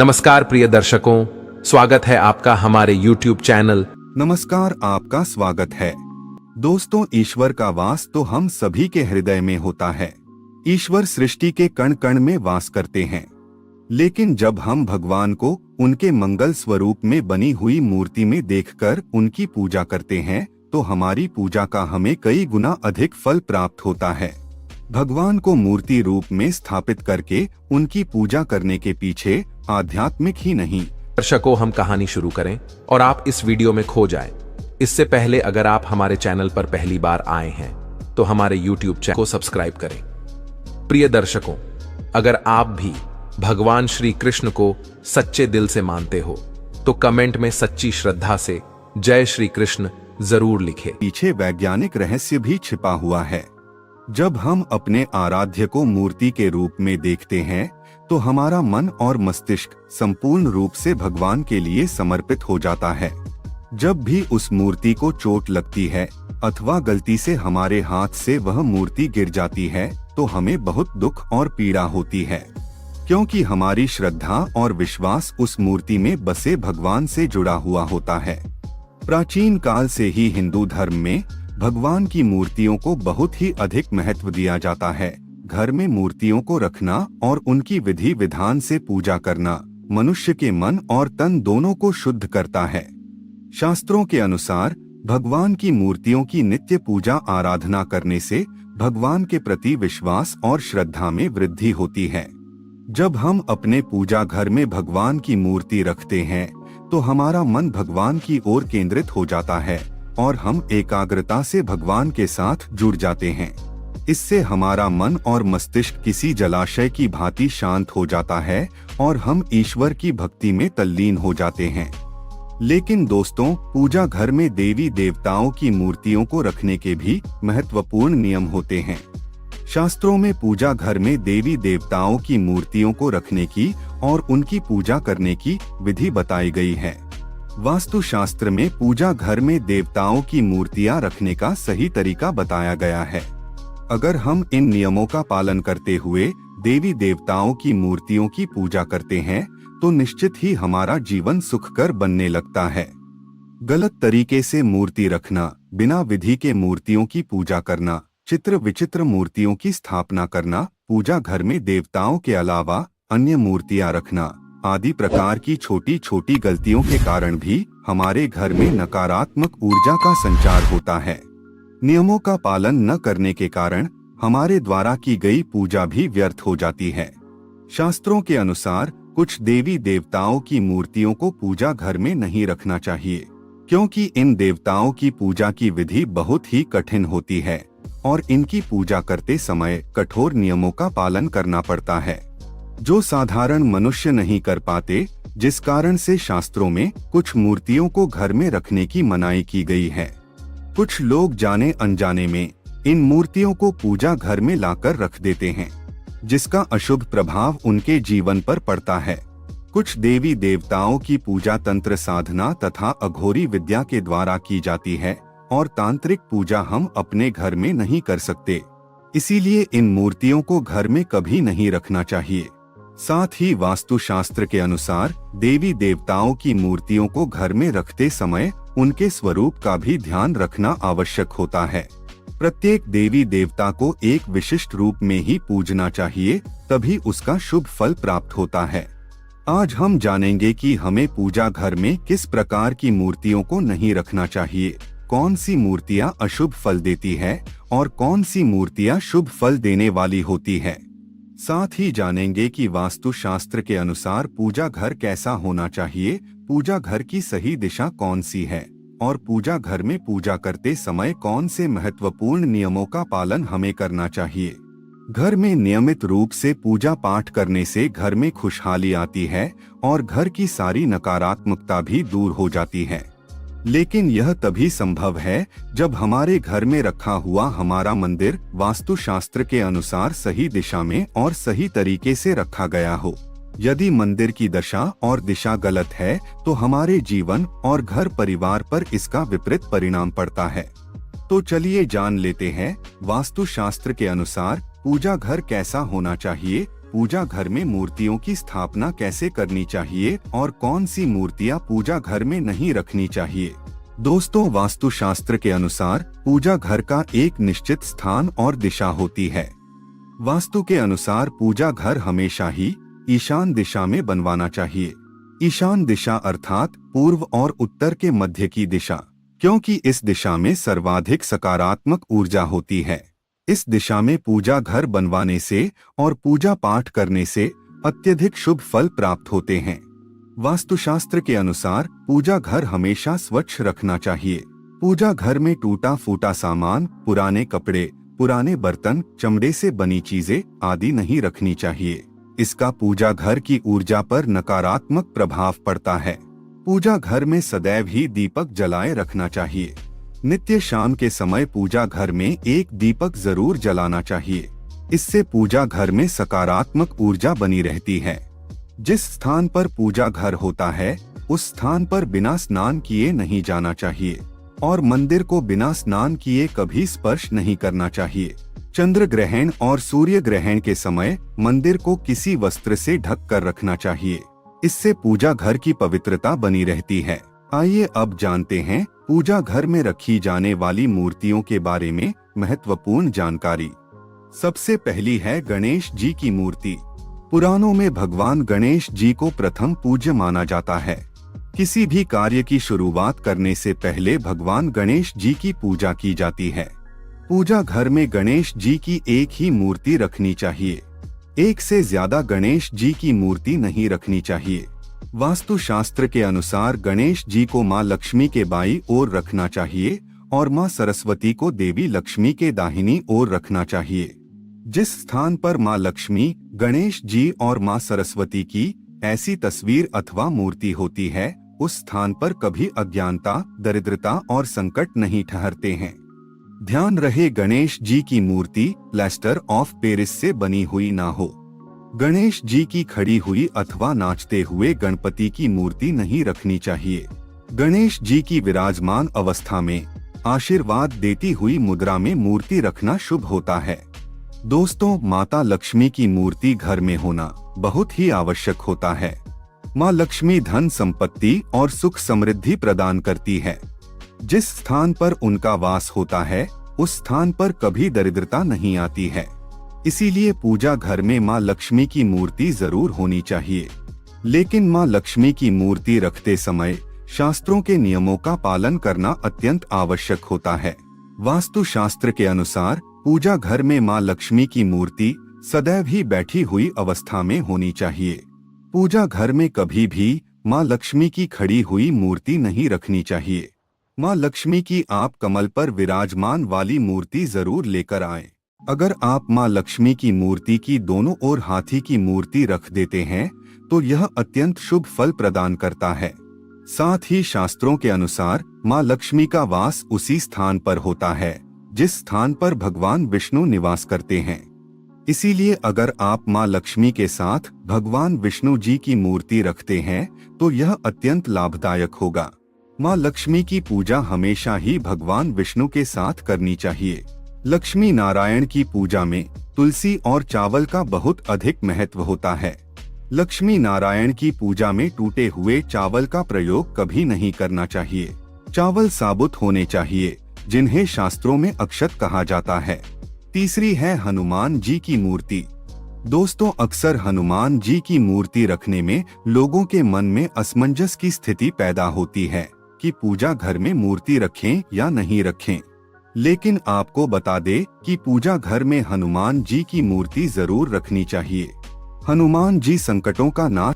नमस्कार प्रिय दर्शकों, स्वागत है आपका हमारे YouTube चैनल। नमस्कार, आपका स्वागत है। दोस्तों, ईश्वर का वास तो हम सभी के हृदय में होता है। ईश्वर सृष्टि के कण कण में वास करते हैं। लेकिन जब हम भगवान को उनके मंगल स्वरूप में बनी हुई मूर्ति में देखकर उनकी पूजा करते हैं, तो हमारी पूजा का हमें कई गुना अधिक फल प्राप्त होता है। भगवान को मूर्ति रूप में स्थापित करके उनकी पूजा करने के पीछे आध्यात्मिक ही नहीं। दर्शकों, हम कहानी शुरू करें और आप इस वीडियो में खो जाएं। इससे पहले अगर आप हमारे चैनल पर पहली बार आए हैं तो हमारे YouTube चैनल को सब्सक्राइब करें। प्रिय दर्शकों, अगर आप भी भगवान श्री कृष्ण को सच्चे दिल से मानते हो तो कमेंट में सच्ची श्रद्धा से जय श्री कृष्ण जरूर लिखें। पीछे वैज्ञानिक रहस्य भी छिपा हुआ है। जब हम अपने आराध्य को मूर्ति के रूप में देखते हैं तो हमारा मन और मस्तिष्क संपूर्ण रूप से भगवान के लिए समर्पित हो जाता है। जब भी उस मूर्ति को चोट लगती है अथवा गलती से हमारे हाथ से वह मूर्ति गिर जाती है तो हमें बहुत दुख और पीड़ा होती है, क्योंकि हमारी श्रद्धा और विश्वास उस मूर्ति में बसे भगवान से जुड़ा हुआ होता है। प्राचीन काल से ही हिंदू धर्म में भगवान की मूर्तियों को बहुत ही अधिक महत्व दिया जाता है। घर में मूर्तियों को रखना और उनकी विधि विधान से पूजा करना मनुष्य के मन और तन दोनों को शुद्ध करता है। शास्त्रों के अनुसार भगवान की मूर्तियों की नित्य पूजा आराधना करने से भगवान के प्रति विश्वास और श्रद्धा में वृद्धि होती है। जब हम अपने पूजा घर में भगवान की मूर्ति रखते हैं तो हमारा मन भगवान की ओर केंद्रित हो जाता है और हम एकाग्रता से भगवान के साथ जुड़ जाते हैं। इससे हमारा मन और मस्तिष्क किसी जलाशय की भांति शांत हो जाता है और हम ईश्वर की भक्ति में तल्लीन हो जाते हैं। लेकिन दोस्तों, पूजा घर में देवी देवताओं की मूर्तियों को रखने के भी महत्वपूर्ण नियम होते हैं। शास्त्रों में पूजा घर में देवी देवताओं की मूर्तियों को रखने की और उनकी पूजा करने की विधि बताई गई है। वास्तु शास्त्र में पूजा घर में देवताओं की मूर्तियां रखने का सही तरीका बताया गया है। अगर हम इन नियमों का पालन करते हुए देवी देवताओं की मूर्तियों की पूजा करते हैं तो निश्चित ही हमारा जीवन सुखकर बनने लगता है। गलत तरीके से मूर्ति रखना, बिना विधि के मूर्तियों की पूजा करना, चित्र विचित्र मूर्तियों की स्थापना करना, पूजा घर में देवताओं के अलावा अन्य मूर्तियां रखना आदि प्रकार की छोटी छोटी गलतियों के कारण भी हमारे घर में नकारात्मक ऊर्जा का संचार होता है। नियमों का पालन न करने के कारण हमारे द्वारा की गई पूजा भी व्यर्थ हो जाती है। शास्त्रों के अनुसार कुछ देवी देवताओं की मूर्तियों को पूजा घर में नहीं रखना चाहिए, क्योंकि इन देवताओं की पूजा की विधि बहुत ही कठिन होती है और इनकी पूजा करते समय कठोर नियमों का पालन करना पड़ता है, जो साधारण मनुष्य नहीं कर पाते, जिस कारण से शास्त्रों में कुछ मूर्तियों को घर में रखने की मनाही की गई है। कुछ लोग जाने अनजाने में इन मूर्तियों को पूजा घर में लाकर रख देते हैं, जिसका अशुभ प्रभाव उनके जीवन पर पड़ता है। कुछ देवी देवताओं की पूजा तंत्र साधना तथा अघोरी विद्या के द्वारा की जाती है और तांत्रिक पूजा हम अपने घर में नहीं कर सकते। इसीलिए इन मूर्तियों को घर में कभी नहीं रखना चाहिए। साथ ही वास्तुशास्त्र के अनुसार देवी देवताओं की मूर्तियों को घर में रखते समय उनके स्वरूप का भी ध्यान रखना आवश्यक होता है। प्रत्येक देवी देवता को एक विशिष्ट रूप में ही पूजना चाहिए, तभी उसका शुभ फल प्राप्त होता है। आज हम जानेंगे कि हमें पूजा घर में किस प्रकार की मूर्तियों को नहीं रखना चाहिए, कौन सी मूर्तियां अशुभ फल देती है और कौन सी मूर्तियां शुभ फल देने वाली होती है। साथ ही जानेंगे कि वास्तु शास्त्र के अनुसार पूजा घर कैसा होना चाहिए, पूजा घर की सही दिशा कौन सी है और पूजा घर में पूजा करते समय कौन से महत्वपूर्ण नियमों का पालन हमें करना चाहिए। घर में नियमित रूप से पूजा पाठ करने से घर में खुशहाली आती है और घर की सारी नकारात्मकता भी दूर हो जाती है। लेकिन यह तभी संभव है जब हमारे घर में रखा हुआ हमारा मंदिर वास्तुशास्त्र के अनुसार सही दिशा में और सही तरीके से रखा गया हो। यदि मंदिर की दशा और दिशा गलत है तो हमारे जीवन और घर परिवार पर इसका विपरीत परिणाम पड़ता है। तो चलिए जान लेते हैं वास्तुशास्त्र के अनुसार पूजा घर कैसा होना चाहिए पूजा घर में मूर्तियों की स्थापना कैसे करनी चाहिए और कौन सी मूर्तियां पूजा घर में नहीं रखनी चाहिए। दोस्तों, वास्तुशास्त्र के अनुसार पूजा घर का एक निश्चित स्थान और दिशा होती है। वास्तु के अनुसार पूजा घर हमेशा ही ईशान दिशा में बनवाना चाहिए। ईशान दिशा अर्थात पूर्व और उत्तर के मध्य की दिशा, क्योंकि इस दिशा में सर्वाधिक सकारात्मक ऊर्जा होती है। इस दिशा में पूजा घर बनवाने से और पूजा पाठ करने से अत्यधिक शुभ फल प्राप्त होते हैं। वास्तुशास्त्र के अनुसार पूजा घर हमेशा स्वच्छ रखना चाहिए। पूजा घर में टूटा फूटा सामान, पुराने कपड़े, पुराने बर्तन, चमड़े से बनी चीजें आदि नहीं रखनी चाहिए। इसका पूजा घर की ऊर्जा पर नकारात्मक प्रभाव पड़ता है। पूजा घर में सदैव ही दीपक जलाए रखना चाहिए। नित्य शाम के समय पूजा घर में एक दीपक जरूर जलाना चाहिए। इससे पूजा घर में सकारात्मक ऊर्जा बनी रहती है। जिस स्थान पर पूजा घर होता है उस स्थान पर बिना स्नान किए नहीं जाना चाहिए और मंदिर को बिना स्नान किए कभी स्पर्श नहीं करना चाहिए। चंद्र ग्रहण और सूर्य ग्रहण के समय मंदिर को किसी वस्त्र से ढक कर रखना चाहिए। इससे पूजा घर की पवित्रता बनी रहती है। आइए अब जानते हैं पूजा घर में रखी जाने वाली मूर्तियों के बारे में महत्वपूर्ण जानकारी। सबसे पहली है गणेश जी की मूर्ति। पुराणों में भगवान गणेश जी को प्रथम पूज्य माना जाता है। किसी भी कार्य की शुरुआत करने से पहले भगवान गणेश जी की पूजा की जाती है। पूजा घर में गणेश जी की एक ही मूर्ति रखनी चाहिए। एक से ज्यादा गणेश जी की मूर्ति नहीं रखनी चाहिए। वास्तुशास्त्र के अनुसार गणेश जी को मां लक्ष्मी के बाईं ओर रखना चाहिए और मां सरस्वती को देवी लक्ष्मी के दाहिनी ओर रखना चाहिए। जिस स्थान पर मां लक्ष्मी, गणेश जी और मां सरस्वती की ऐसी तस्वीर अथवा मूर्ति होती है उस स्थान पर कभी अज्ञानता, दरिद्रता और संकट नहीं ठहरते हैं। ध्यान रहे, गणेश जी की मूर्ति प्लास्टर ऑफ पेरिस से बनी हुई ना हो। गणेश जी की खड़ी हुई अथवा नाचते हुए गणपति की मूर्ति नहीं रखनी चाहिए। गणेश जी की विराजमान अवस्था में आशीर्वाद देती हुई मुद्रा में मूर्ति रखना शुभ होता है। दोस्तों, माता लक्ष्मी की मूर्ति घर में होना बहुत ही आवश्यक होता है। माँ लक्ष्मी धन संपत्ति और सुख समृद्धि प्रदान करती है। जिस स्थान पर उनका वास होता है उस स्थान पर कभी दरिद्रता नहीं आती है। इसीलिए पूजा घर में माँ लक्ष्मी की मूर्ति जरूर होनी चाहिए। लेकिन माँ लक्ष्मी की मूर्ति रखते समय शास्त्रों के नियमों का पालन करना अत्यंत आवश्यक होता है। वास्तुशास्त्र के अनुसार पूजा घर में माँ लक्ष्मी की मूर्ति सदैव ही बैठी हुई अवस्था में होनी चाहिए। पूजा घर में कभी भी माँ लक्ष्मी की खड़ी हुई मूर्ति नहीं रखनी चाहिए। माँ लक्ष्मी की आप कमल पर विराजमान वाली मूर्ति जरूर लेकर आएं। अगर आप माँ लक्ष्मी की मूर्ति की दोनों ओर हाथी की मूर्ति रख देते हैं तो यह अत्यंत शुभ फल प्रदान करता है। साथ ही शास्त्रों के अनुसार माँ लक्ष्मी का वास उसी स्थान पर होता है जिस स्थान पर भगवान विष्णु निवास करते हैं। इसीलिए अगर आप माँ लक्ष्मी के साथ भगवान विष्णु जी की मूर्ति रखते हैं तो यह अत्यंत लाभदायक होगा। माँ लक्ष्मी की पूजा हमेशा ही भगवान विष्णु के साथ करनी चाहिए। लक्ष्मी नारायण की पूजा में तुलसी और चावल का बहुत अधिक महत्व होता है। लक्ष्मी नारायण की पूजा में टूटे हुए चावल का प्रयोग कभी नहीं करना चाहिए। चावल साबुत होने चाहिए जिन्हें शास्त्रों में अक्षत कहा जाता है। तीसरी है हनुमान जी की मूर्ति। दोस्तों, अक्सर हनुमान जी की मूर्ति रखने में लोगों के मन में असमंजस की स्थिति पैदा होती है कि पूजा घर में मूर्ति रखें या नहीं रखें। लेकिन आपको बता दे कि पूजा घर में हनुमान जी की मूर्ति जरूर रखनी चाहिए। हनुमान जी संकटों का नाश